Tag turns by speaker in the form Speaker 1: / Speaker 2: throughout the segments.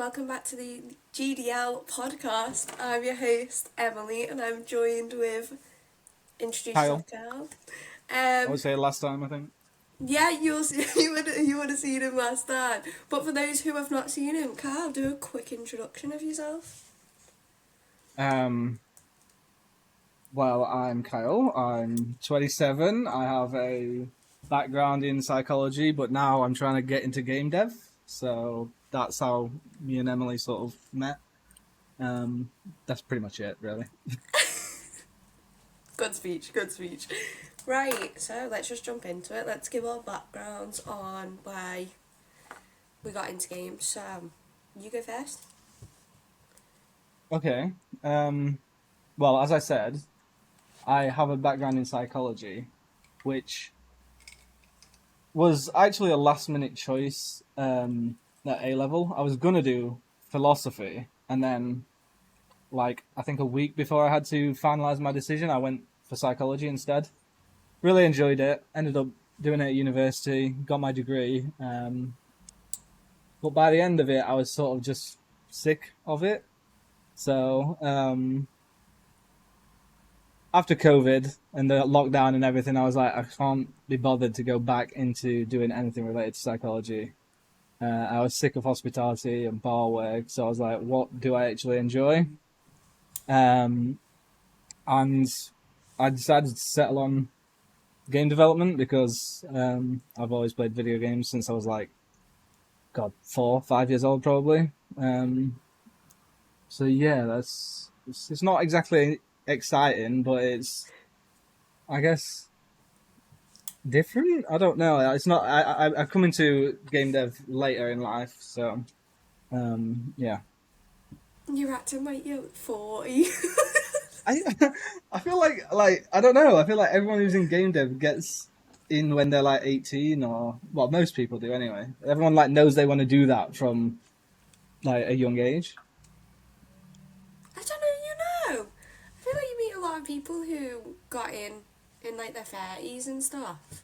Speaker 1: welcome back to the GDL podcast. I'm your host, Emily, and I'm joined with, introduce yourself,
Speaker 2: Kyle,
Speaker 1: Carl.
Speaker 2: I
Speaker 1: Um,
Speaker 2: was here last time, I think.
Speaker 1: yeah, you would have seen him last time. But for those who have not seen him, Carl, do a quick introduction of yourself.
Speaker 2: Um, well, I'm Kyle. I'm 27. I have a background in psychology, but now I'm trying to get into game dev. So that's how me and Emily sort of met. Um, that's pretty much it, really.
Speaker 1: Good speech, good speech. Right, so let's just jump into it. Let's give our backgrounds on why we got into games. So, you go first.
Speaker 2: Okay. Um, well, as I said, I have a background in psychology, which was actually a last minute choice at A level. I was gonna do philosophy, and then I think a week before I had to finalize my decision, I went for psychology instead. Really enjoyed it. Ended up doing it at university, got my degree. But by the end of it, I was sort of just sick of it. So after COVID and the lockdown and everything, I was like, I can't be bothered to go back into doing anything related to psychology. I was sick of hospitality and bar work, so I was like, what do I actually enjoy? Um, and I decided to settle on game development because I've always played video games since I was like, God, 4, 5 years old probably. So yeah, it's not exactly exciting, but it's I guess different. I don't know. It's not. I come into game dev later in life, so yeah.
Speaker 1: You're acting like you're 40.
Speaker 2: I I feel like I don't know. I feel like everyone who's in game dev gets in when they're like 18 or well, most people do anyway. Everyone like knows they want to do that from like a young age.
Speaker 1: I don't know, I feel like you meet a lot of people who got in like their 30s and stuff.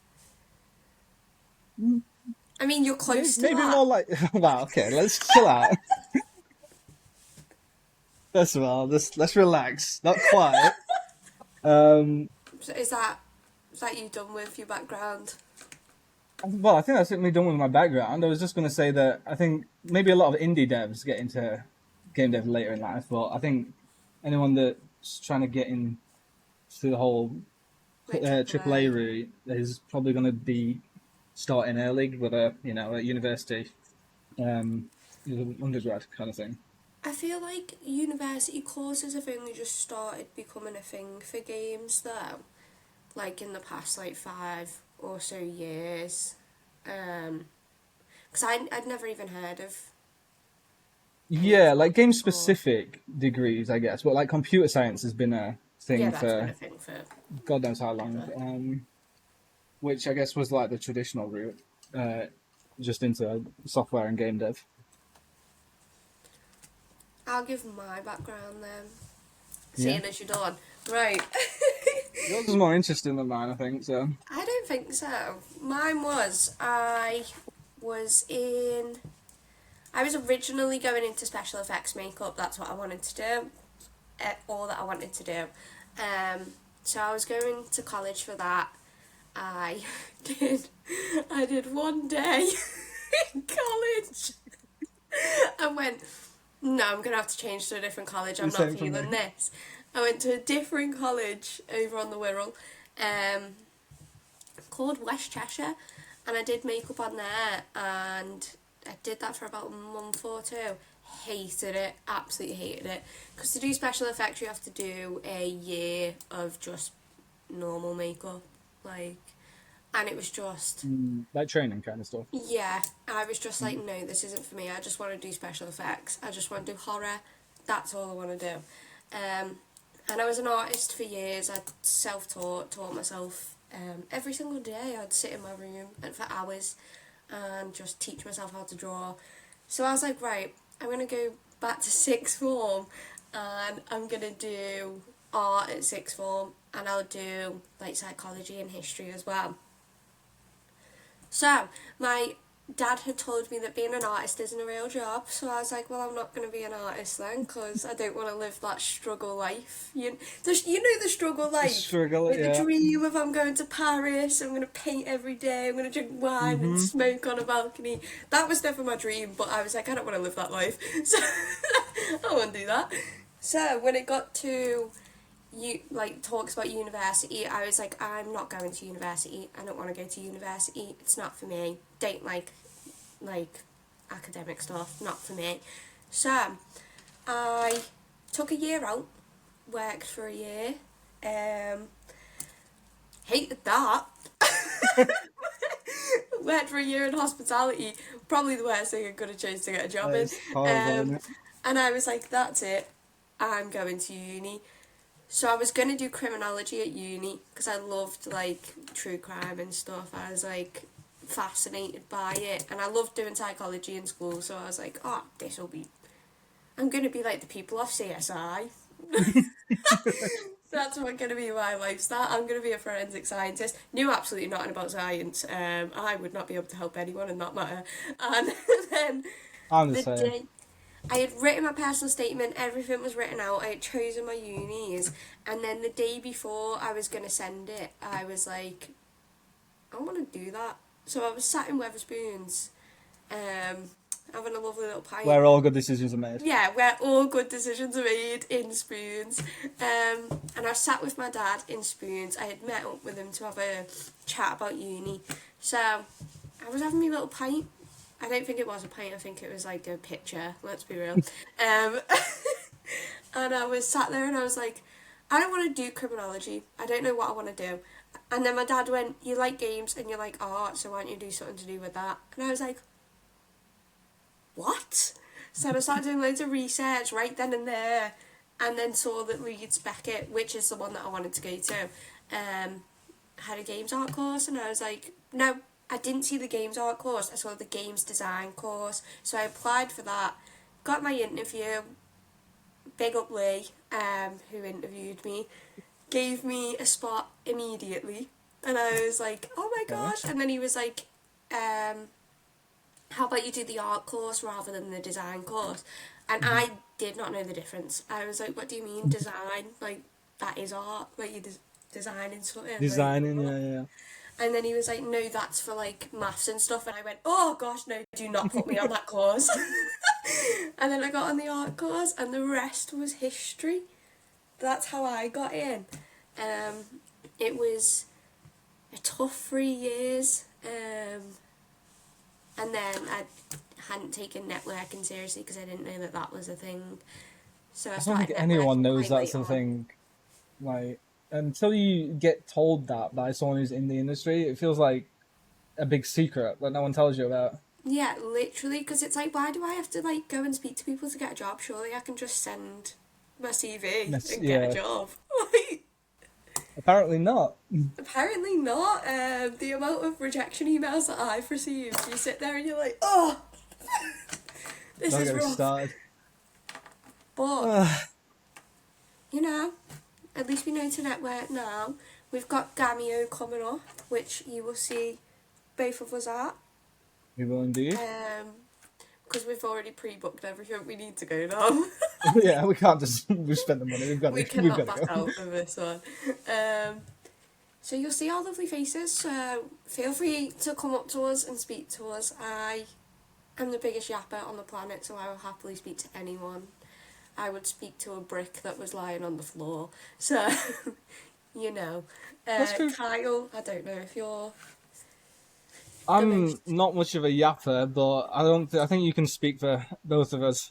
Speaker 2: Mm,
Speaker 1: I mean, you're close to
Speaker 2: maybe
Speaker 1: that.
Speaker 2: more like wow. Okay, let's chill out. First of all, let's relax. Not quite. Um,
Speaker 1: So is that you done with your background?
Speaker 2: well, I think that's me done with my background. I was just going to say that I think maybe a lot of indie devs get into game dev later in life, but I think anyone that's trying to get in through the whole
Speaker 1: Like
Speaker 2: AAA
Speaker 1: AAA.
Speaker 2: route is probably going to be starting early with a at university, um, undergrad kind of thing.
Speaker 1: I feel like university courses have only just started becoming a thing for games though. Like in the past like 5 or so years. Because I'd never even heard of any of
Speaker 2: Yeah,
Speaker 1: that
Speaker 2: like game
Speaker 1: before.
Speaker 2: specific degrees, I guess, but like computer science has been a
Speaker 1: Yeah,
Speaker 2: thing
Speaker 1: that's been a
Speaker 2: for
Speaker 1: thing for
Speaker 2: God knows how long.
Speaker 1: ever.
Speaker 2: Which I guess was like the traditional route, uh, just into software and game dev.
Speaker 1: I'll give my background then,
Speaker 2: Yeah,
Speaker 1: seeing as you're done. Right.
Speaker 2: yours is more interesting than mine, I think. So,
Speaker 1: I don't think so. Mine was, was in. I was originally going into special effects makeup, that's what I wanted to do, all that I wanted to do. So I was going to college for that. I did, I did one day in college and went, no, I'm gonna have to change to a different college.
Speaker 2: the
Speaker 1: I'm not
Speaker 2: same for me.
Speaker 1: feeling this. I went to a different college over on the Wirral, um, called West Cheshire, and I did makeup on there, and I did that for about a month or two. Hated it, absolutely hated it. Because to do special effects, you have to do a year of just normal makeup, like, and it was just
Speaker 2: Like training kind of stuff.
Speaker 1: yeah, I was just like,
Speaker 2: Mm.
Speaker 1: no, this isn't for me. I just want to do special effects. I just want to do horror. That's all I want to do. And I was an artist for years. I self-taught, taught myself every single day. I'd sit in my room and for hours and just teach myself how to draw. So I was like, right, I'm going to go back to sixth form and I'm going to do art at sixth form and I'll do like psychology and history as well. So, my Dad had told me that being an artist isn't a real job, so I was like, well, I'm not going to be an artist then, because I don't want to live that struggle life. You know the struggle life?
Speaker 2: Struggle,
Speaker 1: Like the
Speaker 2: yeah.
Speaker 1: dream of I'm going to Paris, I'm going to paint every day, I'm going to drink wine and
Speaker 2: Mm-hmm.
Speaker 1: smoke on a balcony. That was never my dream, but I was like, I don't want to live that life, so I won't do that. So when it got to you like talks about university, I was like, I'm not going to university. I don't want to go to university. It's not for me. Don't like academic stuff. Not for me. So I took a year out, worked for a year. Hated that. Worked for a year in hospitality. Probably the worst thing I could have chosen to get a job
Speaker 2: That
Speaker 1: in.
Speaker 2: is horrible, isn't
Speaker 1: Um,
Speaker 2: it?
Speaker 1: and I was like, that's it. I'm going to uni. So I was going to do criminology at uni because I loved like true crime and stuff. I was like fascinated by it, and I loved doing psychology in school. So I was like, oh, this will be. I'm going to be like the people of CSI. So that's what going to be my lifestyle. I'm going to be a forensic scientist. Knew absolutely nothing about science. I would not be able to help anyone in that matter. And then
Speaker 2: I'm the
Speaker 1: the
Speaker 2: same.
Speaker 1: day I had written my personal statement, everything was written out, I had chosen my unis, and then the day before I was going to send it, I was like, I want to do that. So I was sat in Weatherspoons, having a lovely little pint.
Speaker 2: Where all good decisions are made.
Speaker 1: Yeah, where all good decisions are made in Spoons. And I sat with my dad in Spoons. I had met up with him to have a chat about uni. So I was having my little pint. I don't think it was a pint, I think it was like a pitcher, let's be real. And I was sat there and I was like, I don't want to do criminology. I don't know what I want to do. And then my dad went, you like games and you like art, so why don't you do something to do with that? And I was like, what? So I started doing loads of research right then and there, and then saw that Leeds Beckett, which is the one that I wanted to go to, had a games art course, and I was like, no, I didn't see the games art course, I saw the games design course. So I applied for that, got my interview, big up Lee, who interviewed me, gave me a spot immediately, and I was like, oh my
Speaker 2: Okay.
Speaker 1: gosh, and then he was like, how about you do the art course rather than the design course? And I did not know the difference. I was like, what do you mean design? Like, that is art. Like, you're designing something.
Speaker 2: Designing,
Speaker 1: Like,
Speaker 2: yeah, yeah.
Speaker 1: and then he was like, no, that's for like maths and stuff. And I went, oh gosh, no, do not put me on that course. And then I got on the art course, and the rest was history. That's how I got in. It was a tough 3 years. And then I hadn't taken networking seriously because I didn't know that that was a thing. So I
Speaker 2: I don't
Speaker 1: started
Speaker 2: think anyone
Speaker 1: networking
Speaker 2: knows
Speaker 1: quite
Speaker 2: that's
Speaker 1: late
Speaker 2: a
Speaker 1: on.
Speaker 2: thing. Like, until you get told that by someone who's in the industry, it feels like a big secret that no one tells you about.
Speaker 1: Yeah, literally, because it's like, why do I have to like go and speak to people to get a job? Surely I can just send my CV and get a
Speaker 2: Yeah,
Speaker 1: job. Like,
Speaker 2: apparently not.
Speaker 1: apparently not. The amount of rejection emails that I've received, you sit there and you're like, oh, this
Speaker 2: Don't
Speaker 1: is
Speaker 2: get me
Speaker 1: rough.
Speaker 2: started.
Speaker 1: But you know, at least we know to network now. We've got Gamio coming up, which you will see both of us at.
Speaker 2: We will indeed.
Speaker 1: Because we've already pre-booked everything we need to go now.
Speaker 2: Yeah, we can't just we've spent the money. We've got
Speaker 1: We
Speaker 2: to. We've
Speaker 1: cannot
Speaker 2: got
Speaker 1: back
Speaker 2: to
Speaker 1: out
Speaker 2: go.
Speaker 1: of this one. So you'll see our lovely faces. So feel free to come up to us and speak to us. I am the biggest yapper on the planet, so I will happily speak to anyone. I would speak to a brick that was lying on the floor. So, you know.
Speaker 2: That's true.
Speaker 1: Kyle, I don't know if you're the
Speaker 2: I'm
Speaker 1: most...
Speaker 2: not much of a yapper, but I don't. I think you can speak for both of us.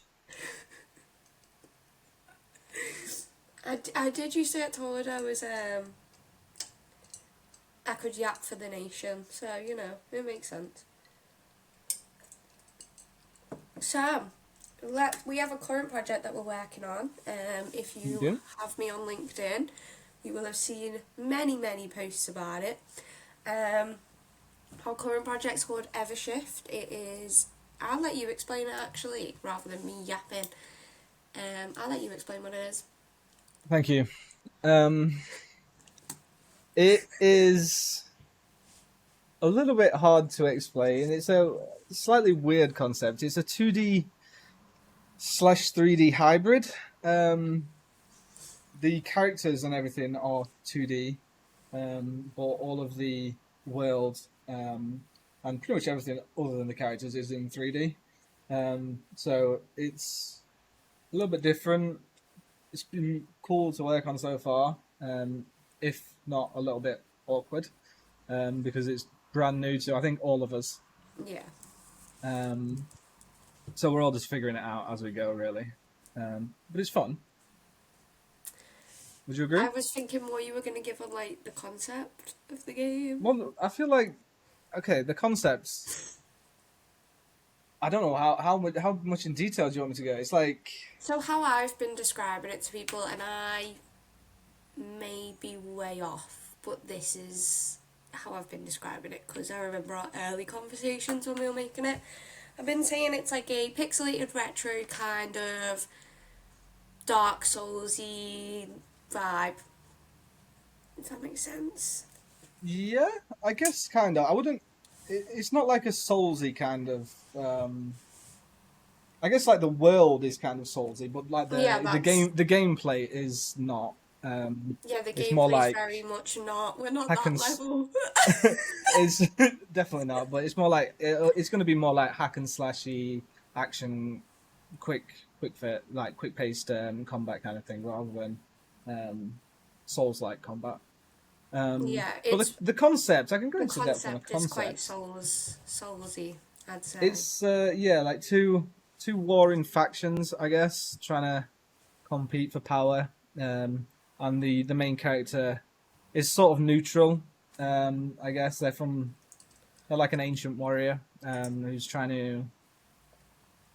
Speaker 1: I did used to get told I was, I could yap for the nation. So, you know, it makes sense. So, we have a current project that we're working on. If you
Speaker 2: do?
Speaker 1: have me on LinkedIn, you will have seen many, many posts about it. Our current project's called Evershift. It is... I'll let you explain it actually, rather than me yapping. I'll let you explain what it is.
Speaker 2: Thank you. It is a little bit hard to explain. It's a slightly weird concept. It's a 2D slash 3D hybrid. Um, the characters and everything are 2D, but all of the world and pretty much everything other than the characters is in 3D. So it's a little bit different. It's been cool to work on so far, if not a little bit awkward, because it's brand new to I think all of us.
Speaker 1: Yeah.
Speaker 2: Um, so we're all just figuring it out as we go, really. But it's fun. Would you agree?
Speaker 1: I was thinking more you were going to give on like the concept of the game.
Speaker 2: Well, I feel like okay, the concepts. I don't know how much in detail do you want me to go? It's like
Speaker 1: So how I've been describing it to people, and I may be way off, but this is how I've been describing it because I remember our early conversations when we were making it. I've been saying it's like a pixelated retro kind of Dark Soulsy vibe. Does that make sense?
Speaker 2: yeah, I guess kind of. I wouldn't. It's not like a Soulsy kind of. I guess like the world is kind of Soulsy, but like
Speaker 1: Yeah,
Speaker 2: the gameplay is not.
Speaker 1: Yeah, the
Speaker 2: It's more
Speaker 1: gameplay's
Speaker 2: like
Speaker 1: very much not. We're not
Speaker 2: hack
Speaker 1: that
Speaker 2: and
Speaker 1: level.
Speaker 2: it's definitely not, but it's more like it's going to be more like hack and slashy action, quick fit, like quick paced combat kind of thing, rather than Souls like combat.
Speaker 1: Yeah,
Speaker 2: But
Speaker 1: it's
Speaker 2: the concept, I can go
Speaker 1: the
Speaker 2: into depth on the
Speaker 1: concept is quite
Speaker 2: concept.
Speaker 1: soulsy, I'd say.
Speaker 2: It's yeah, like two warring factions, I guess, trying to compete for power. And the main character is sort of neutral. I guess they're like an ancient warrior who's trying to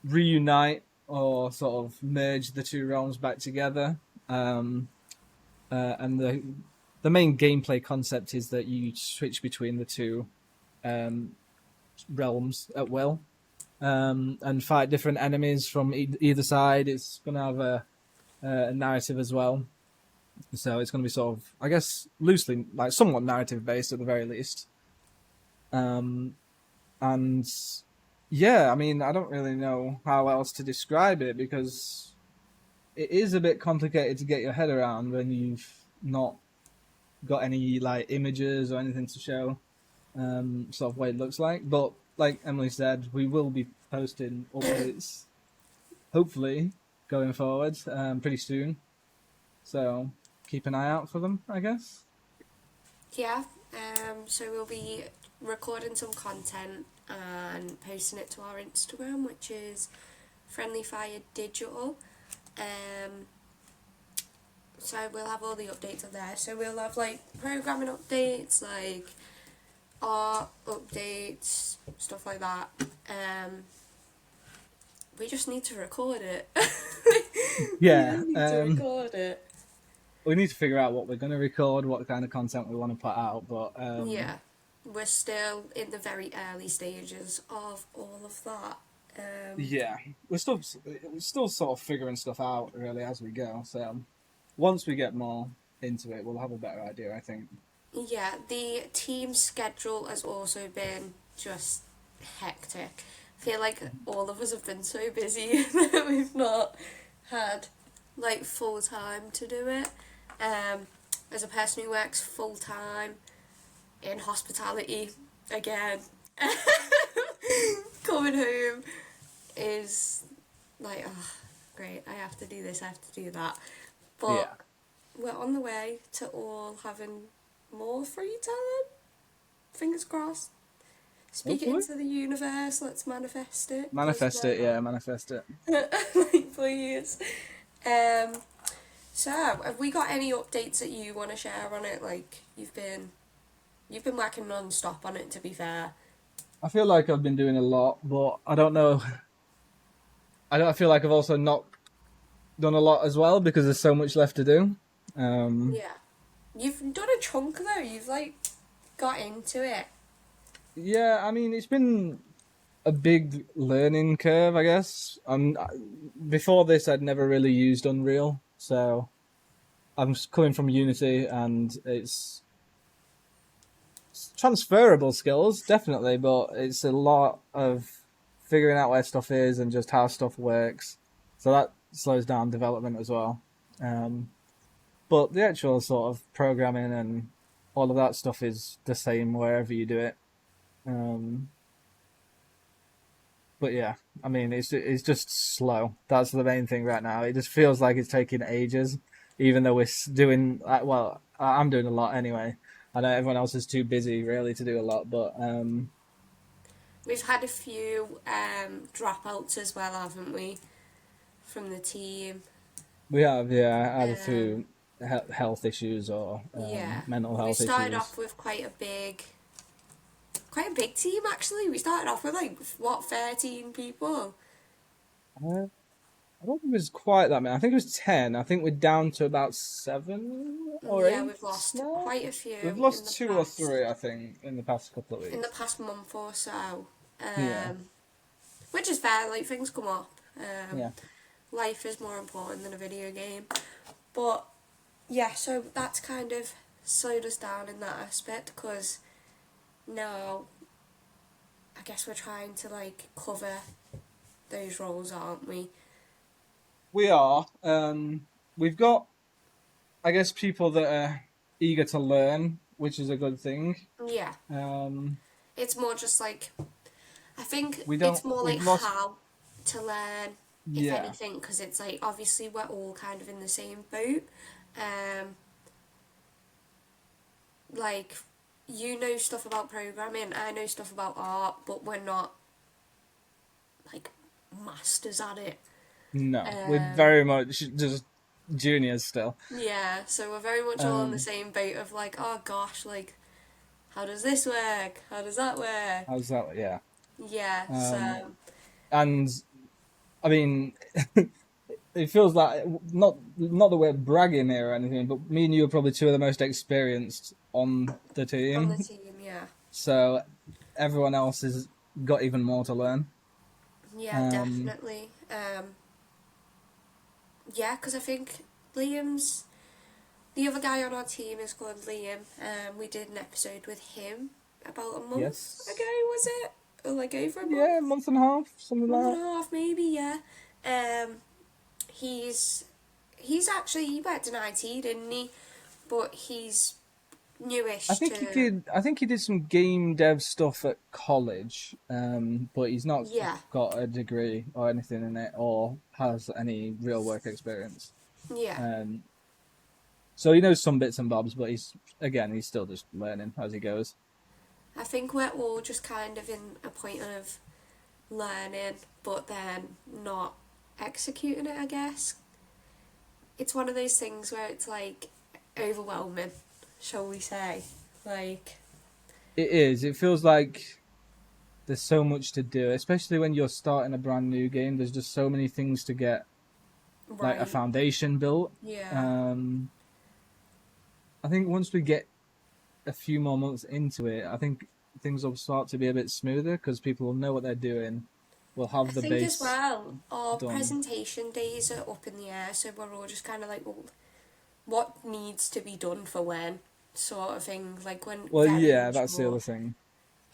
Speaker 2: reunite or sort of merge the two realms back together. And the main gameplay concept is that you switch between the two um, realms at will, and fight different enemies from either side. It's going to have a narrative as well. So it's going to be sort of, I guess, loosely, like somewhat narrative based at the very least. And yeah, I mean, I don't really know how else to describe it because it is a bit complicated to get your head around when you've not got any like images or anything to show sort of what it looks like. But like Emily said, we will be posting updates hopefully going forward pretty soon. So keep an eye out for them, I guess.
Speaker 1: Yeah, so we'll be recording some content and posting it to our Instagram, which is Friendly Fire Digital. So we'll have all the updates on there. So we'll have like programming updates, like art updates, stuff like that. We just need to record it.
Speaker 2: Yeah,
Speaker 1: we need to record it.
Speaker 2: we need to figure out what we're going to record, what kind of content we want to put out. But
Speaker 1: Yeah, we're still in the very early stages of all of that.
Speaker 2: yeah, we're still sort of figuring stuff out really as we go. So once we get more into it, we'll have a better idea, I think.
Speaker 1: Yeah, the team schedule has also been just hectic. I feel like all of us have been so busy that we've not had like full time to do it. As a person who works full time in hospitality, again, coming home is like, oh, great, I have to do this, I have to do that. But
Speaker 2: Yeah.
Speaker 1: we're on the way to all having more free time. Fingers crossed. Speak it
Speaker 2: Hopefully.
Speaker 1: into the universe, let's manifest it.
Speaker 2: Manifest it, yeah, manifest it.
Speaker 1: Like, please. So, have we got any updates that you want to share on it? Like, you've been working non-stop on it, to be fair.
Speaker 2: I feel like I've been doing a lot, but I don't know. I feel like I've also not done a lot as well because there's so much left to do.
Speaker 1: Yeah. You've done a chunk, though. You've, like, got into it.
Speaker 2: Yeah, I mean, it's been a big learning curve, I guess. Before this, I'd never really used Unreal, so I'm coming from Unity, and it's transferable skills, definitely, but it's a lot of figuring out where stuff is and just how stuff works. So that slows down development as well. Um, but the actual sort of programming and all of that stuff is the same wherever you do it. Um, but yeah, I mean, it's just slow. That's the main thing right now. It just feels like it's taking ages, even though we're doing well. I'm doing a lot anyway. I know everyone else is too busy really to do a lot, but
Speaker 1: We've had a few dropouts as well, haven't we, from the team?
Speaker 2: we have, yeah, either
Speaker 1: Um,
Speaker 2: through health issues or
Speaker 1: yeah,
Speaker 2: mental
Speaker 1: we
Speaker 2: health
Speaker 1: started
Speaker 2: issues.
Speaker 1: off with quite a big team actually. We started off with like what 13 people.
Speaker 2: Uh, I don't think it was quite that many. I think it was 10. I think we're down to about 7 or
Speaker 1: Yeah,
Speaker 2: 8
Speaker 1: we've lost
Speaker 2: now.
Speaker 1: quite a
Speaker 2: We've
Speaker 1: few in
Speaker 2: lost
Speaker 1: the
Speaker 2: 2 or
Speaker 1: past
Speaker 2: 3, I think, in the past couple of
Speaker 1: in the
Speaker 2: weeks.
Speaker 1: past month or so.
Speaker 2: Yeah,
Speaker 1: Which is fair. Like things come up.
Speaker 2: yeah.
Speaker 1: Life is more important than a video game. But yeah, so that's kind of slowed us down in that aspect because now I guess we're trying to like cover those roles, aren't we?
Speaker 2: We are. We've got, I guess, people that are eager to learn, which is a good thing.
Speaker 1: Yeah,
Speaker 2: Um,
Speaker 1: it's more just like I think
Speaker 2: we don't.
Speaker 1: it's more like
Speaker 2: We've lost.
Speaker 1: how to learn, if
Speaker 2: Yeah,
Speaker 1: anything, because it's like obviously we're all kind of in the same boat. Um, like you know stuff about programming, I know stuff about art, but we're not like masters at it.
Speaker 2: no, we're
Speaker 1: Um,
Speaker 2: very much just juniors still.
Speaker 1: yeah, so we're very much all in the
Speaker 2: Um,
Speaker 1: same boat of like, oh gosh, like how does this work? How does that work?
Speaker 2: how's that? Yeah.
Speaker 1: Yeah,
Speaker 2: Um,
Speaker 1: so
Speaker 2: and I mean, it feels like not that we're bragging here or anything, but me and you are probably two of the most experienced on the
Speaker 1: on the
Speaker 2: team.
Speaker 1: team, yeah.
Speaker 2: So everyone else has got even more to learn.
Speaker 1: Yeah,
Speaker 2: Um,
Speaker 1: definitely. Yeah, because I think Liam's the other guy on our team is called Liam. We did an episode with him about a month ago,
Speaker 2: yes,
Speaker 1: was it? Or like over a
Speaker 2: yeah,
Speaker 1: month?
Speaker 2: month and a half, something
Speaker 1: Month
Speaker 2: like
Speaker 1: and
Speaker 2: that.
Speaker 1: a half, maybe. Yeah. Um, he's actually he worked in IT, didn't he? But he's
Speaker 2: I
Speaker 1: newish
Speaker 2: think he
Speaker 1: to
Speaker 2: did. I think he did some game dev stuff at college, but he's not
Speaker 1: yeah,
Speaker 2: got a degree or anything in it, or has any real work experience.
Speaker 1: yeah.
Speaker 2: Um, so he knows some bits and bobs, but he's still just learning as he goes.
Speaker 1: I think we're all just kind of in a point of learning, but then not executing it. I guess it's one of those things where it's like overwhelming, shall we say? Like,
Speaker 2: It is. It feels like there's so much to do, especially when you're starting a brand new game. There's just so many things to get like a
Speaker 1: right?
Speaker 2: foundation built.
Speaker 1: Yeah.
Speaker 2: Um, I think once we get a few more months into it, I think things will start to be a bit smoother because people will know what they're doing. We'll
Speaker 1: I
Speaker 2: have the
Speaker 1: think as
Speaker 2: base
Speaker 1: well, our
Speaker 2: done.
Speaker 1: presentation days are up in the air, so we're all just kind of like, well, what needs to be done for when, sort of thing. Like when
Speaker 2: Well,
Speaker 1: very
Speaker 2: yeah, that's the
Speaker 1: unsure.
Speaker 2: other thing.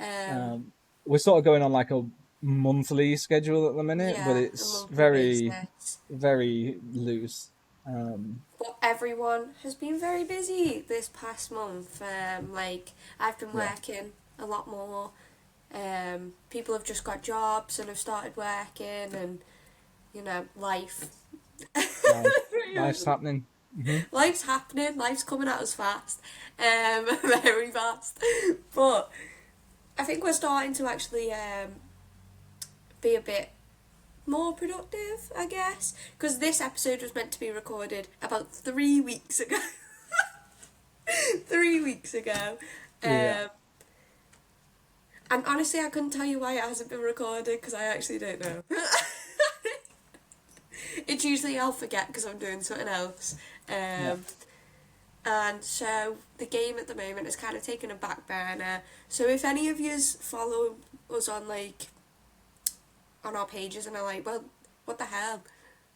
Speaker 1: Um,
Speaker 2: Um, we're sort of going on like a monthly schedule at the minute, but
Speaker 1: yeah, a
Speaker 2: it's
Speaker 1: monthly
Speaker 2: very,
Speaker 1: basis.
Speaker 2: very loose. Um,
Speaker 1: But everyone has been very busy this past month. Like I've been
Speaker 2: yeah,
Speaker 1: working a lot more. People have just got jobs and have started working, and life.
Speaker 2: life, life's happening.
Speaker 1: Life's happening. Life's coming at us fast, very fast. But I think we're starting to actually be a bit more productive, I guess, because this episode was meant to be recorded about 3 weeks ago. 3 weeks ago.
Speaker 2: Yeah.
Speaker 1: Um, and honestly, I couldn't tell you why it hasn't been recorded because I actually don't know. It's usually I'll forget because I'm doing something else.
Speaker 2: Yeah.
Speaker 1: Um, and so the game at the moment is kind of taking a back burner. So if any of yous follow us on like on our pages and are like, well, what the hell?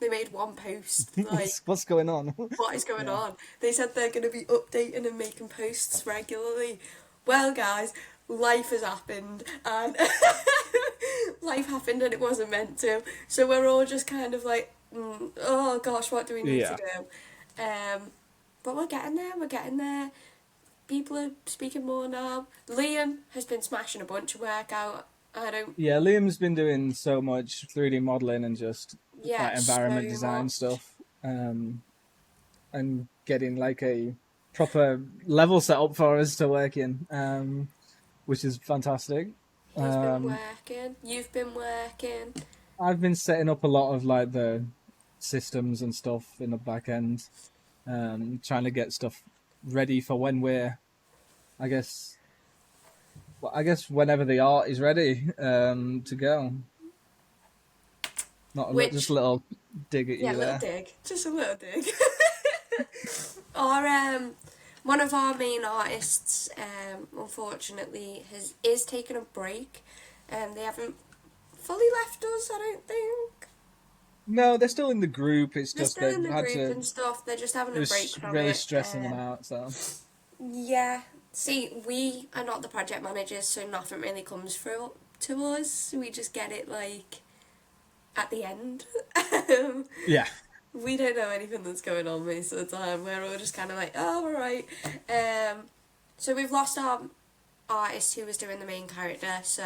Speaker 1: They made one post. Like,
Speaker 2: What's going on?
Speaker 1: what is going
Speaker 2: Yeah.
Speaker 1: on? They said they're going to be updating and making posts regularly. well, guys, life has happened, and life happened and it wasn't meant to. So we're all just kind of like, oh gosh, what do we need to
Speaker 2: Yeah.
Speaker 1: do? But we're getting there. We're getting there. People are speaking more now. Liam has been smashing a bunch of work out. I don't.
Speaker 2: Yeah, Liam's been doing so much 3D modeling and just
Speaker 1: Yeah,
Speaker 2: like
Speaker 1: so
Speaker 2: environment design
Speaker 1: much.
Speaker 2: stuff, and getting like a proper level set up for us to work in, which is fantastic.
Speaker 1: He's been
Speaker 2: Um,
Speaker 1: working. You've been working.
Speaker 2: I've been setting up a lot of like the systems and stuff in the back end, trying to get stuff ready for when we're, I guess, well, I guess whenever the art is ready, to go. Not just a
Speaker 1: Which,
Speaker 2: little dig at
Speaker 1: yeah,
Speaker 2: you
Speaker 1: little
Speaker 2: there.
Speaker 1: dig. Just a little dig. Our one of our main artists, unfortunately, is taking a break. They haven't fully left us, I don't think.
Speaker 2: No, they're still in the group. It's
Speaker 1: They're
Speaker 2: just
Speaker 1: still
Speaker 2: they've
Speaker 1: in the
Speaker 2: had
Speaker 1: group
Speaker 2: to.
Speaker 1: and stuff. They're just having
Speaker 2: It
Speaker 1: a break
Speaker 2: was
Speaker 1: from
Speaker 2: really
Speaker 1: it.
Speaker 2: stressing them out. So
Speaker 1: Yeah. See, we are not the project managers, so nothing really comes through to us. We just get it like at the end.
Speaker 2: yeah,
Speaker 1: We don't know anything that's going on most of the time. We're all just kind of like, oh, all right. So we've lost our artist who was doing the main character. So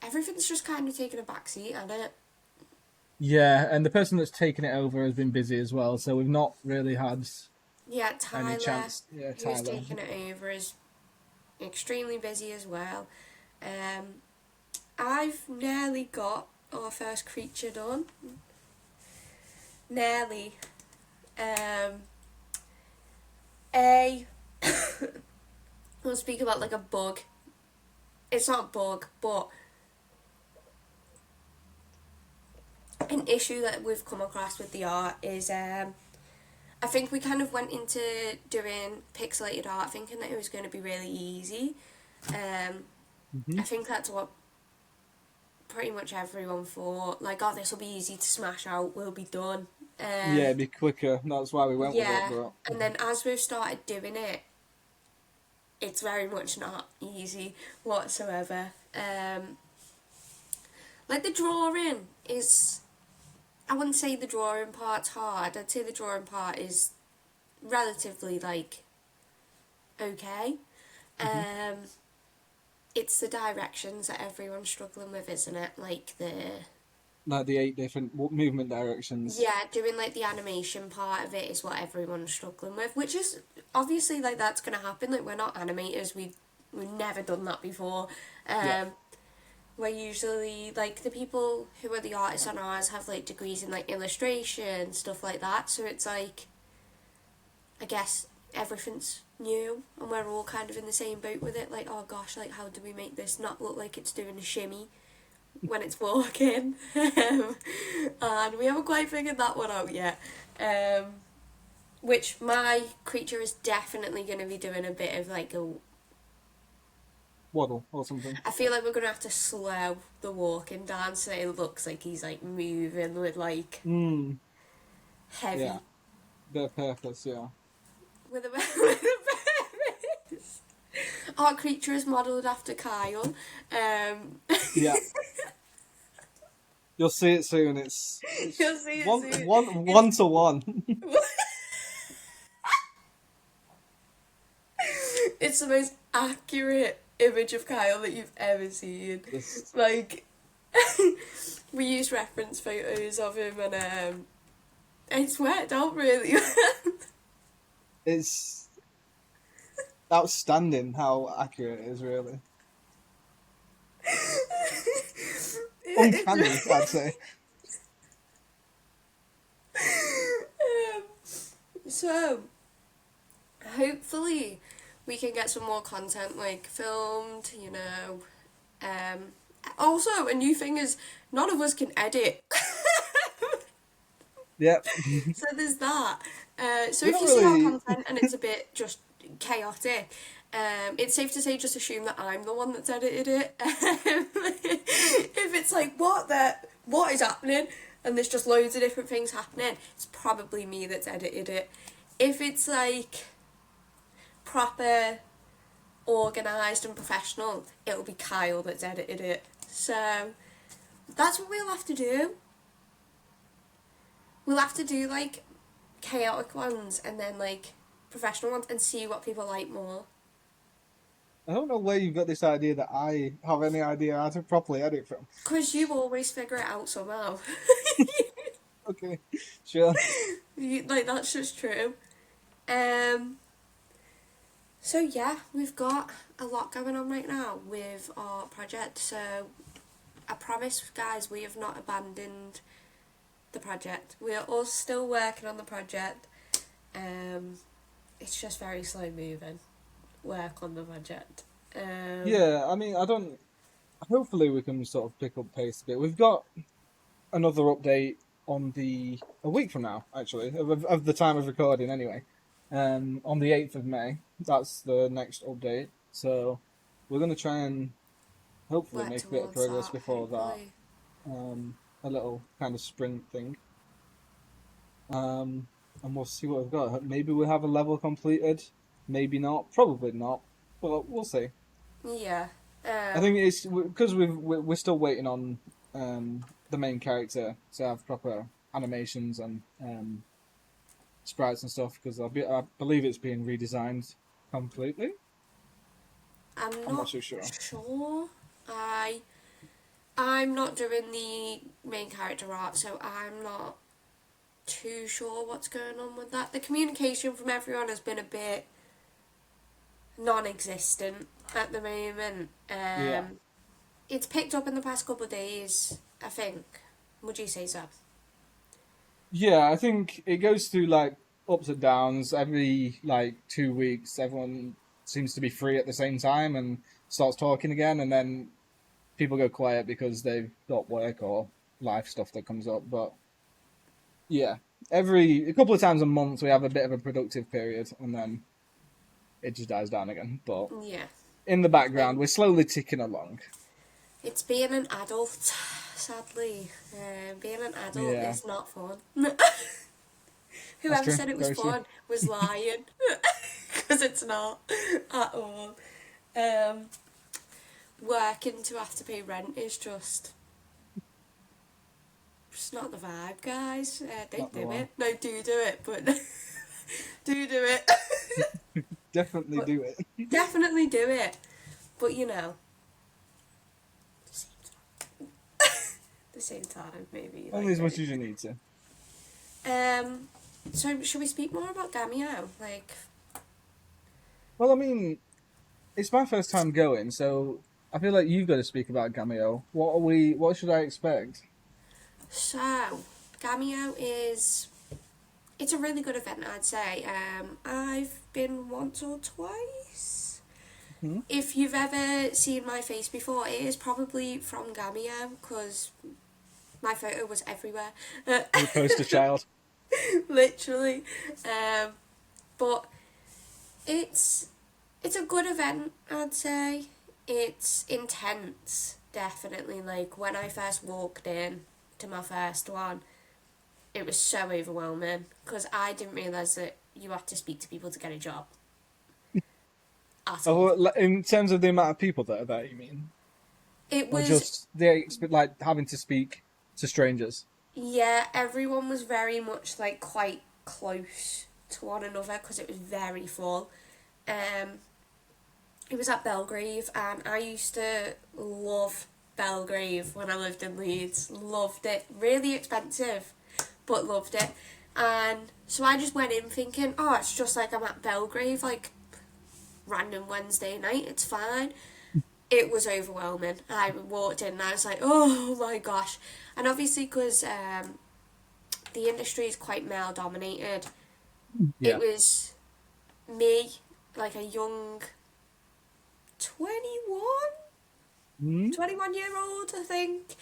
Speaker 1: everything's just kind of taken a backseat, hasn't it?
Speaker 2: yeah, and the person that's taken it over has been busy as well. So we've not really had
Speaker 1: Yeah,
Speaker 2: any
Speaker 1: Tyler,
Speaker 2: chance. Yeah,
Speaker 1: who's
Speaker 2: Tyler.
Speaker 1: taking it over, is extremely busy as well. I've nearly got our first creature done. Nearly. A we'll speak about like a bug. It's not a bug, but an issue that we've come across with the art is I think we kind of went into doing pixelated art thinking that it was going to be really easy.
Speaker 2: Hmm.
Speaker 1: I think that's what pretty much everyone thought. Like, oh, this will be easy to smash out. We'll be done.
Speaker 2: Yeah, it'd be quicker. That's why we went with it.
Speaker 1: Yeah,
Speaker 2: But
Speaker 1: and then as we've started doing it, it's very much not easy whatsoever. Like the drawing is, I wouldn't say the drawing part's hard. I'd say the drawing part is relatively like okay.
Speaker 2: Mhm.
Speaker 1: It's the directions that everyone's struggling with, isn't it? Like the
Speaker 2: like the 8 different movement directions.
Speaker 1: yeah, doing like the animation part of it is what everyone's struggling with, which is obviously like that's gonna happen. Like we're not animators, we've never done that before.
Speaker 2: Yeah,
Speaker 1: We're usually like the people who are the artists on ours have like degrees in like illustration, stuff like that. So it's like I guess everything's new and we're all kind of in the same boat with it. Like, oh gosh, like how do we make this not look like it's doing a shimmy when it's walking? And we haven't quite figured that one out yet. Which my creature is definitely going to be doing a bit of like a.
Speaker 2: waddle or something.
Speaker 1: I feel like we're going to have to slow the walking down so it looks like he's like moving with like
Speaker 2: Mm,
Speaker 1: heavy.
Speaker 2: yeah, bit of purpose. Yeah,
Speaker 1: With a, with a purpose. Our creature is modelled after Kyle.
Speaker 2: yeah. You'll see it soon. It's
Speaker 1: You'll see it
Speaker 2: one
Speaker 1: soon.
Speaker 2: one one to one.
Speaker 1: It's the most accurate image of Kyle that you've ever seen.
Speaker 2: This
Speaker 1: Like, we use reference photos of him and it's worked out really well.
Speaker 2: it's outstanding how accurate it is. Really uncanny, I'd say.
Speaker 1: Um, so, hopefully, we can get some more content like filmed, you know. Also, a new thing is none of us can edit.
Speaker 2: Yep.
Speaker 1: So there's that. So
Speaker 2: We
Speaker 1: if
Speaker 2: don't
Speaker 1: you see our
Speaker 2: really.
Speaker 1: content and it's a bit just chaotic, it's safe to say just assume that I'm the one that's edited it. If it's like what is happening and there's just loads of different things happening, it's probably me that's edited it. If it's like proper organised and professional, it'll be Kyle that's edited it. So that's what we'll have to do. We'll have to do like chaotic ones and then like professional ones and see what people like more.
Speaker 2: I don't know where you've got this idea that I have any idea how to properly edit from.
Speaker 1: Because you always figure it out somehow.
Speaker 2: Okay, sure.
Speaker 1: Like, that's just true. So yeah, we've got a lot going on right now with our project. So I promise, guys, we have not abandoned the project. We are all still working on the project. It's just very slow moving. Work on the project.
Speaker 2: Yeah, I mean, I don't. Hopefully, we can sort of pick up pace a bit. We've got another update on a week from now, actually, of the time of recording, anyway. On the 8th of May, that's the next update. So we're gonna try and hopefully
Speaker 1: Work
Speaker 2: make a bit of
Speaker 1: towards
Speaker 2: progress
Speaker 1: that,
Speaker 2: before
Speaker 1: hopefully.
Speaker 2: that. A little kind of sprint thing. And we'll see what we've got. Maybe we'll have a level completed. Maybe not. Probably not. But we'll see.
Speaker 1: Yeah.
Speaker 2: I think it's because we're still waiting on the main character to have proper animations and sprites and stuff. Because I believe it's being redesigned completely.
Speaker 1: I'm
Speaker 2: I'm not
Speaker 1: not
Speaker 2: too sure.
Speaker 1: sure. I'm not doing the main character art, so I'm not too sure what's going on with that. The communication from everyone has been a bit non-existent at the moment.
Speaker 2: Yeah.
Speaker 1: It's picked up in the past couple of days, I think. Would you say so?
Speaker 2: Yeah, I think it goes through like ups and downs. Every like 2 weeks, everyone seems to be free at the same time and starts talking again, and then people go quiet because they've got work or life stuff that comes up. But yeah, a couple of times a month we have a bit of a productive period, and then it just dies down again. But
Speaker 1: Yeah.
Speaker 2: in the background, we're slowly ticking along.
Speaker 1: It's being an adult, sadly. Being an adult
Speaker 2: Yeah,
Speaker 1: is not fun.
Speaker 2: that's
Speaker 1: Whoever
Speaker 2: true.
Speaker 1: said it was
Speaker 2: Very true.
Speaker 1: fun was lying. Because it's not at all. Working to have to pay rent is just not the vibe, guys. Don't
Speaker 2: Not the
Speaker 1: do
Speaker 2: one.
Speaker 1: it. No, do it, but do it.
Speaker 2: Definitely
Speaker 1: But
Speaker 2: do it.
Speaker 1: definitely do it. But you know, the same time, maybe.
Speaker 2: Only as much as you need to.
Speaker 1: So should we speak more about Gamio? Like,
Speaker 2: Well, I mean, it's my first time going, so I feel like you've got to speak about Gameo. What should I expect?
Speaker 1: so Gamio it's a really good event, I'd say. I've been once or twice.
Speaker 2: Hmm?
Speaker 1: If you've ever seen my face before, it is probably from Gamio because my photo was everywhere.
Speaker 2: You poster child.
Speaker 1: Literally. But it's a good event, I'd say. It's intense, definitely. Like, when I first walked in to my first one, it was so overwhelming because I didn't realise that you had to speak to people to get a job. At all.
Speaker 2: Oh, in terms of the amount of people that are there, you mean,
Speaker 1: It
Speaker 2: or
Speaker 1: was,
Speaker 2: just like having to speak to strangers?
Speaker 1: yeah, everyone was very much like quite close to one another because it was very full. It was at Belgrave, and I used to love Belgrave when I lived in Leeds. Loved it. Really expensive, but loved it. And so I just went in thinking, oh, it's just like I'm at Belgrave, like random Wednesday night, it's fine. It was overwhelming. I walked in and I was like, oh my gosh. And obviously, because the industry is quite male dominated,
Speaker 2: Yeah.
Speaker 1: it was me, like a young 21
Speaker 2: Hmm?
Speaker 1: year old, I think,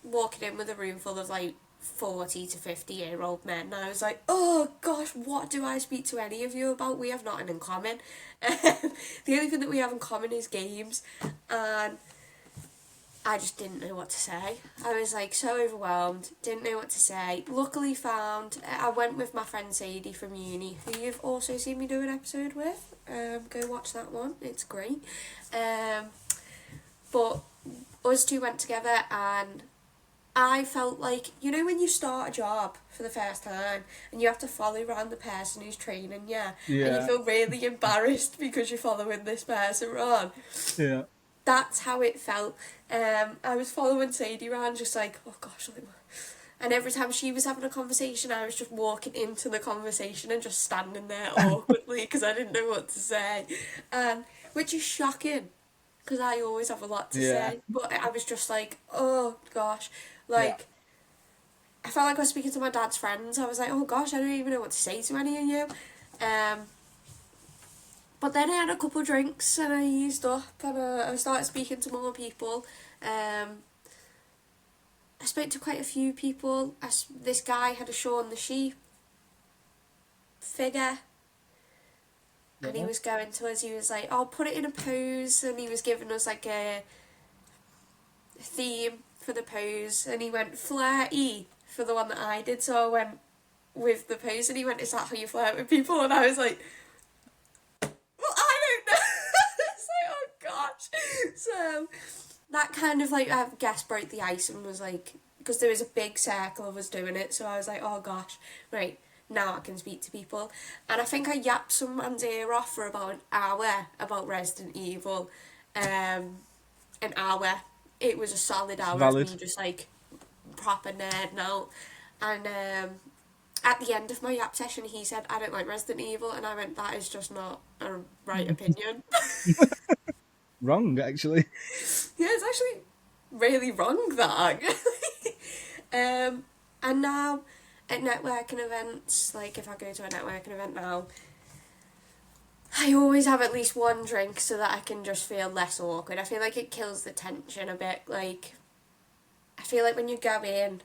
Speaker 1: walking in with a room full of like 40 to 50-year-old men, and I was like, oh gosh, what do I speak to any of you about? We have nothing in common. The only thing that we have in common is games. And I just didn't know what to say. I was like so overwhelmed, didn't know what to say. Luckily I went with my friend Sadie from uni, who you've also seen me do an episode with. Go watch that one, it's great. But us two went together, and I felt like, you know when you start a job for the first time and you have to follow around the person who's training you, and you feel really embarrassed because you're following this person around.
Speaker 2: Yeah.
Speaker 1: That's how it felt. I was following Sadie around just like, oh gosh, and every time she was having a conversation, I was just walking into the conversation and just standing there awkwardly because I didn't know what to say. Which is shocking, because I always have a lot to say. But I was just like, oh gosh. Like, I felt like I was speaking to my dad's friends. I was like, oh gosh, I don't even know what to say to any of you. But then I had a couple of drinks and I eased up, and I started speaking to more people. I spoke to quite a few people. This guy had a Shaun the Sheep figure, and he was going to us. He was like, "I'll put it in a pose," and he was giving us like a theme for the pose, and he went flirty for the one that I did. So I went with the pose, and he went, "Is that how you flirt with people?" And I was like, well, I don't know. It's like, oh gosh. So that kind of like, I guess, broke the ice, and was like, because there was a big circle of us doing it, so I was like, oh gosh, right, now I can speak to people. And I think I yapped some man's ear off for about an hour about Resident Evil. An hour. It was a solid hour of me just like proper nerding out. And at the end of my yap session, he said, I don't like Resident Evil, and I went, that is just not a right opinion.
Speaker 2: Wrong, actually.
Speaker 1: Yeah, it's actually really wrong, that. And now at networking events, like if I go to a networking event now, I always have at least one drink so that I can just feel less awkward. I feel like it kills the tension a bit. Like, I feel like when you go in,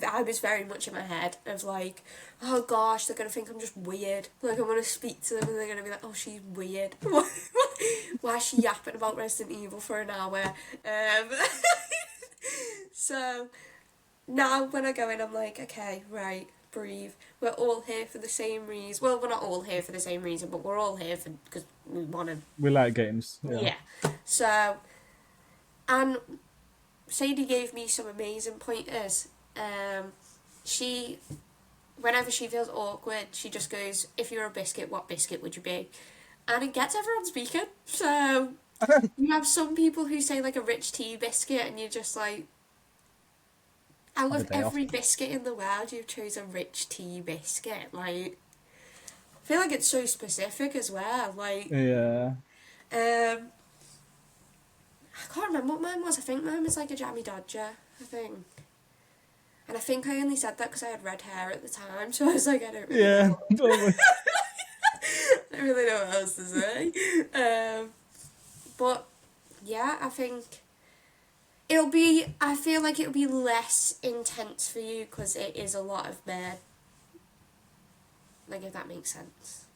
Speaker 1: I was very much in my head of like, oh gosh, they're going to think I'm just weird. Like, I'm going to speak to them and they're going to be like, oh, she's weird. Why is she yapping about Resident Evil for an hour? So now when I go in, I'm like, okay, right, breathe. We're all here for the same reason. Well, we're not all here for the same reason, but we're all here because we want to.
Speaker 2: We like games.
Speaker 1: Yeah. So, and Sadie gave me some amazing pointers. Whenever she feels awkward, she just goes, if you're a biscuit, what biscuit would you be? And it gets everyone speaking. So, you have some people who say like a rich tea biscuit, and you're just like, out of every biscuit in the world, you've chosen a rich tea biscuit. Like, I feel like it's so specific as well. Like,
Speaker 2: yeah.
Speaker 1: I can't remember what mine was. I think mine was like a jammy dodger, I think. And I think I only said that because I had red hair at the time, so I was like, I don't really know.
Speaker 2: Totally.
Speaker 1: I don't really know what else to say. But, yeah, I feel like it'll be less intense for you because it is a lot of men. Like, if that makes sense.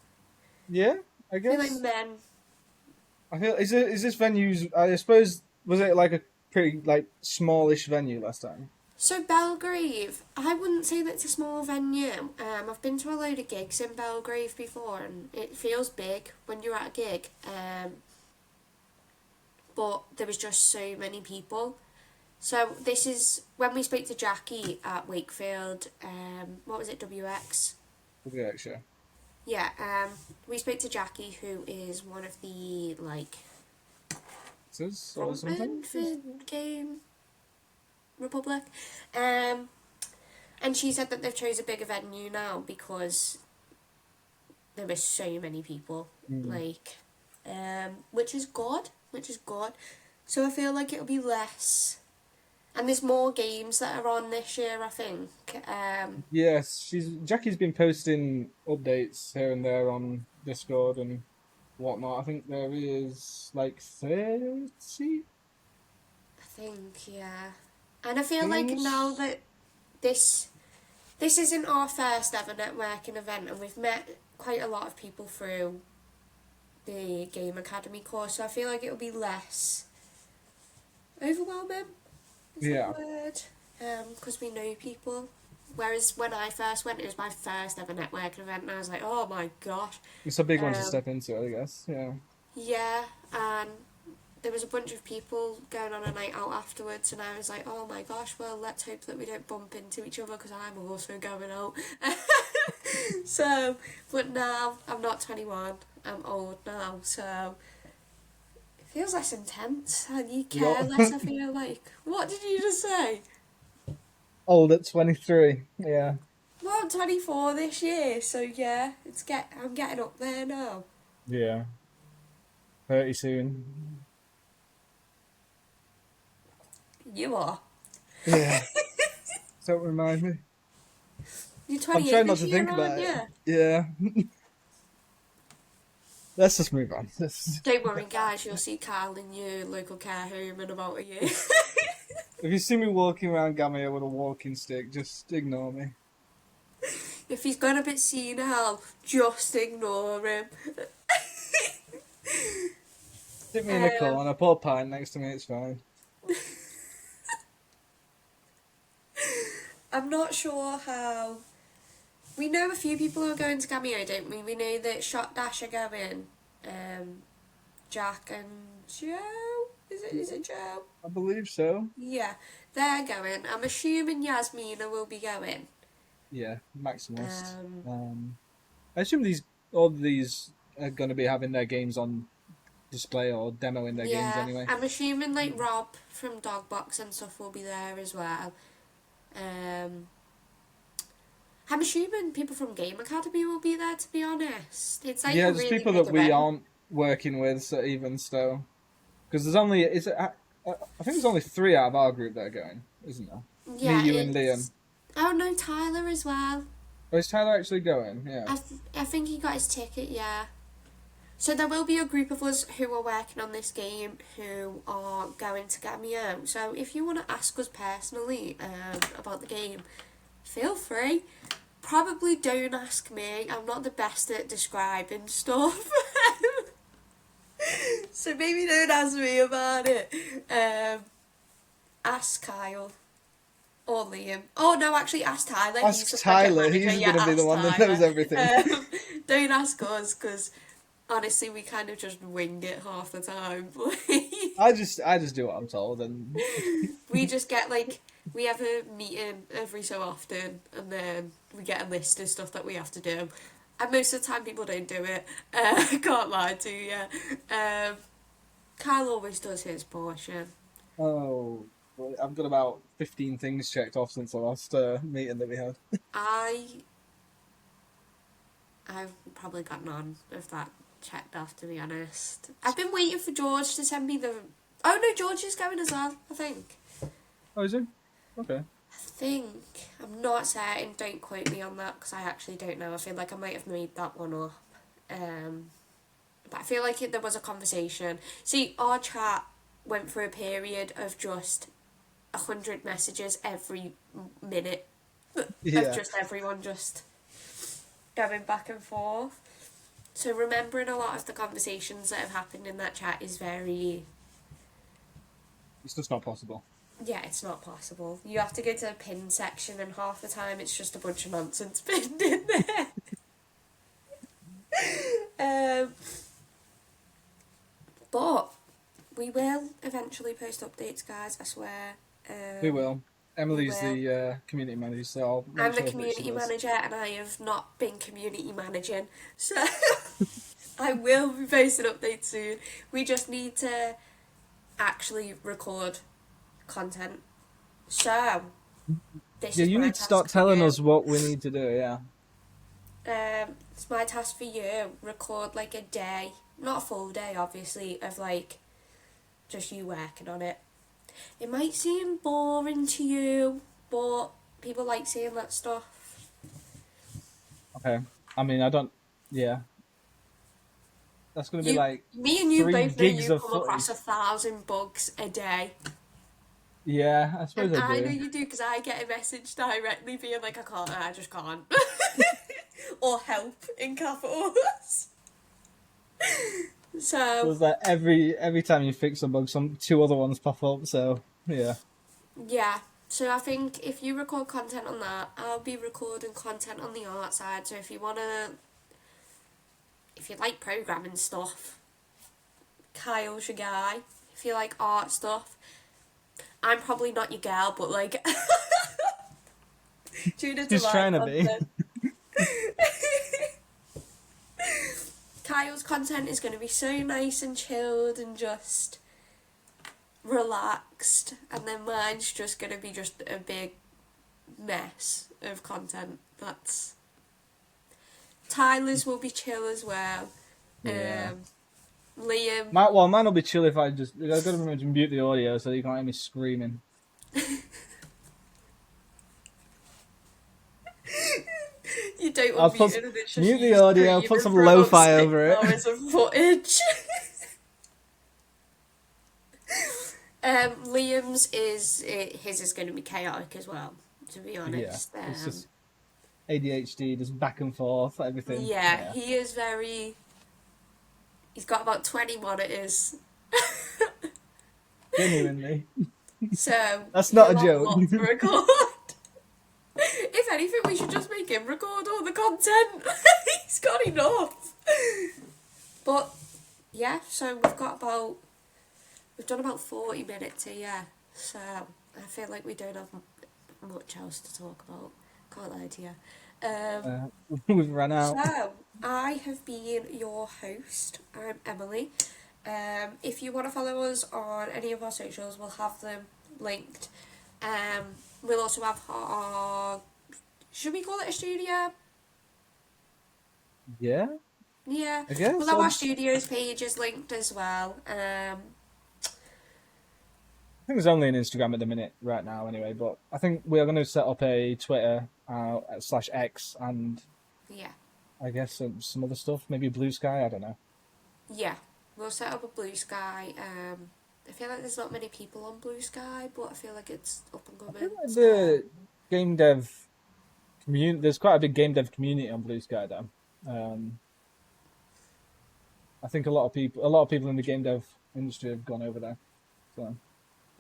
Speaker 2: Yeah, I guess.
Speaker 1: I feel like men.
Speaker 2: I feel is this venue's? I suppose was it like a pretty like smallish venue last time?
Speaker 1: So Belgrave, I wouldn't say that it's a small venue. I've been to a load of gigs in Belgrave before, and it feels big when you're at a gig. But there was just so many people. So this is when we spoke to Jackie at Wakefield. What was it? WX.
Speaker 2: WX, yeah.
Speaker 1: Yeah. We spoke to Jackie, who is one of the like frontmen for Game Republic, and she said that they've chose a bigger venue now because there were so many people, like, which is good. So I feel like it'll be less, and there's more games that are on this year, I think.
Speaker 2: Yes, Jackie's been posting updates here and there on Discord and whatnot. I think there is like 30.
Speaker 1: I think, yeah. And I feel like now that this isn't our first ever networking event, and we've met quite a lot of people through the Game Academy course, so I feel like it'll be less overwhelming is
Speaker 2: Yeah.
Speaker 1: the word. Because we know people. Whereas when I first went, it was my first ever networking event, and I was like, oh my gosh.
Speaker 2: It's a big one to
Speaker 1: Um,
Speaker 2: step into, I guess. Yeah.
Speaker 1: yeah, and there was a bunch of people going on a night out afterwards, and I was like, oh my gosh, well, let's hope that we don't bump into each other because I'm also going out. So, but now I'm not 21, I'm old now, so it feels less intense, and you care
Speaker 2: You're
Speaker 1: less, I feel like. What did you just say?
Speaker 2: old at 23. Yeah.
Speaker 1: Well, I'm 24 this year, so yeah, I'm getting up there now.
Speaker 2: Yeah. 30 soon.
Speaker 1: You are.
Speaker 2: Yeah. Don't remind me.
Speaker 1: You're
Speaker 2: I'm
Speaker 1: 28
Speaker 2: trying not
Speaker 1: this
Speaker 2: to
Speaker 1: year,
Speaker 2: think
Speaker 1: aren't
Speaker 2: about it.
Speaker 1: you?
Speaker 2: Yeah. Let's just move on.
Speaker 1: Don't worry, guys, you'll see Carl in your local care home in about a year.
Speaker 2: If you see me walking around Gamia with a walking stick, just ignore me.
Speaker 1: If he's gone a bit senile, just ignore him.
Speaker 2: Sit me in a
Speaker 1: Um,
Speaker 2: corner, pour a pint next to me, it's fine.
Speaker 1: I'm not sure how. We know a few people who are going to Cameo, don't we? We know that Shot Dash are going. Jack and Joe? Is it Joe?
Speaker 2: I believe so.
Speaker 1: Yeah, they're going. I'm assuming Yasmina will be going.
Speaker 2: Yeah, Maximalist.
Speaker 1: Um,
Speaker 2: I assume all of these are going to be having their games on display or demoing their games
Speaker 1: yeah,
Speaker 2: anyway.
Speaker 1: I'm assuming like Rob from Dogbox and stuff will be there as well. I'm assuming people from Game Academy will be there, to be honest. It's like
Speaker 2: Yeah,
Speaker 1: a
Speaker 2: there's
Speaker 1: really
Speaker 2: people
Speaker 1: big
Speaker 2: that we
Speaker 1: event.
Speaker 2: aren't working with, so even so, because there's only I think there's only 3 out of our group that are going, isn't there? Me,
Speaker 1: Yeah,
Speaker 2: you, and Liam.
Speaker 1: it's. Oh no, Tyler as well.
Speaker 2: Oh, is Tyler actually going? Yeah.
Speaker 1: I think he got his ticket, yeah. So there will be a group of us who are working on this game who are going to get me out. So if you want to ask us personally about the game, feel free. Probably don't ask me. I'm not the best at describing stuff. So maybe don't ask me about it. Ask Kyle. Or Liam. Oh no, actually ask Tyler. He's
Speaker 2: Ask
Speaker 1: the project
Speaker 2: Tyler.
Speaker 1: manager.
Speaker 2: He's
Speaker 1: Yeah,
Speaker 2: going to be the
Speaker 1: ask
Speaker 2: one that
Speaker 1: Tyler.
Speaker 2: knows everything.
Speaker 1: Don't ask us, because honestly, we kind of just wing it half the time.
Speaker 2: I just do what I'm told, and
Speaker 1: We just get like, we have a meeting every so often, and then we get a list of stuff that we have to do. And most of the time, people don't do it. I can't lie to you. Kyle always does his portion.
Speaker 2: oh, well, I've got about 15 things checked off since the last meeting that we had.
Speaker 1: I've probably got none of that checked off, to be honest. I've been waiting for George to send me the. Oh no, George is going as well, I think.
Speaker 2: Oh, is he? Okay.
Speaker 1: I think. I'm not certain, don't quote me on that, because I actually don't know. I feel like I might have made that one up. But I feel like there was a conversation. See, our chat went through a period of just 100 messages every minute.
Speaker 2: Yeah.
Speaker 1: Of just everyone just going back and forth. So remembering a lot of the conversations that have happened in that chat is very.
Speaker 2: It's just not possible.
Speaker 1: Yeah, it's not possible. You have to go to the pin section, and half the time it's just a bunch of nonsense pinned in there. But we will eventually post updates, guys, I swear.
Speaker 2: We will. Emily's
Speaker 1: will.
Speaker 2: the community manager, so I'll make
Speaker 1: I'm the
Speaker 2: sure that she
Speaker 1: community
Speaker 2: does.
Speaker 1: manager, and I have not been community managing, so I will be posting updates soon. We just need to actually record content. So this
Speaker 2: Yeah,
Speaker 1: is
Speaker 2: you
Speaker 1: my
Speaker 2: need to
Speaker 1: task
Speaker 2: start
Speaker 1: for
Speaker 2: telling
Speaker 1: you.
Speaker 2: us what we need to do, yeah.
Speaker 1: It's my task for you. Record like a day, not a full day, obviously, of like just you working on it. It might seem boring to you, but people like seeing that stuff.
Speaker 2: Okay. I mean, I don't... Yeah. That's going to be like
Speaker 1: Me and you
Speaker 2: 3
Speaker 1: both know
Speaker 2: gigs
Speaker 1: you
Speaker 2: of
Speaker 1: come
Speaker 2: footage.
Speaker 1: across 1,000 bugs a day.
Speaker 2: Yeah, I suppose
Speaker 1: And
Speaker 2: I
Speaker 1: I know
Speaker 2: do.
Speaker 1: you do, because I get a message directly being like, I just can't. Or help in capitals. So
Speaker 2: was like every time you fix a bug, two other ones pop up. So yeah.
Speaker 1: yeah. So I think if you record content on that, I'll be recording content on the art side. So if you like programming stuff, Kyle's your guy. If you like art stuff, I'm probably not your gal, but like, tune into
Speaker 2: Just
Speaker 1: my
Speaker 2: trying to be.
Speaker 1: content. Kyle's content is going to be so nice and chilled and just relaxed, and then mine's just going to be just a big mess of content. That's Tyler's will be chill as well.
Speaker 2: Yeah.
Speaker 1: Liam,
Speaker 2: Mine will be chill if I got to remember to mute the audio so you can't hear me screaming.
Speaker 1: you don't
Speaker 2: I'll
Speaker 1: unmute it and it's just
Speaker 2: mute
Speaker 1: you
Speaker 2: the audio,
Speaker 1: screaming
Speaker 2: put some
Speaker 1: for about
Speaker 2: lo-fi
Speaker 1: 6
Speaker 2: over it.
Speaker 1: hours of footage. Liam's his is going to be chaotic as well. To be honest,
Speaker 2: Yeah, it's just ADHD, just back and forth, everything.
Speaker 1: yeah, he is very. He's got about 20 monitors.
Speaker 2: Genuinely.
Speaker 1: So
Speaker 2: That's not a
Speaker 1: he'll have
Speaker 2: joke.
Speaker 1: lot to record. If anything, we should just make him record all the content. He's got enough. But yeah, so we've done about 40 minutes here. So I feel like we don't have much else to talk about. Can't lie to you.
Speaker 2: We've run out.
Speaker 1: So I have been your host. I'm Emily. If you want to follow us on any of our socials, we'll have them linked. We'll also have our, should we call it a studio?
Speaker 2: Yeah,
Speaker 1: Yeah.
Speaker 2: I guess.
Speaker 1: We'll have our studios pages linked as well.
Speaker 2: I think there's only an Instagram at the minute right now anyway, but I think we are going to set up a Twitter /X and
Speaker 1: Yeah.
Speaker 2: I guess some other stuff, maybe Blue Sky, I don't know.
Speaker 1: Yeah. We'll set up a Blue Sky. I feel like there's not many people on Blue Sky, but I feel like it's up and
Speaker 2: I
Speaker 1: coming.
Speaker 2: feel like the game dev community, there's quite a big game dev community on Blue Sky though. I think a lot of people in the game dev industry have gone over there, so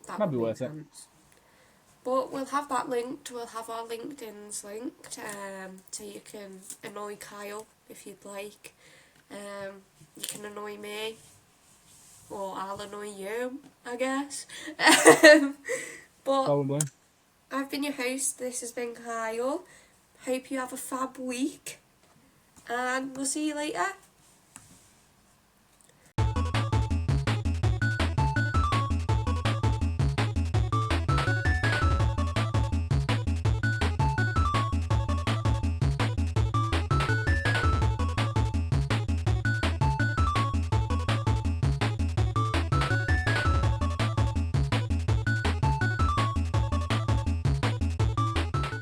Speaker 1: That
Speaker 2: might
Speaker 1: would
Speaker 2: be
Speaker 1: make
Speaker 2: worth it.
Speaker 1: sense. But we'll have that linked. We'll have our LinkedIn's linked, so you can annoy Kyle if you'd like. You can annoy me, or I'll annoy you, I guess. But
Speaker 2: Probably.
Speaker 1: I've been your host. This has been Kyle. Hope you have a fab week, and we'll see you later.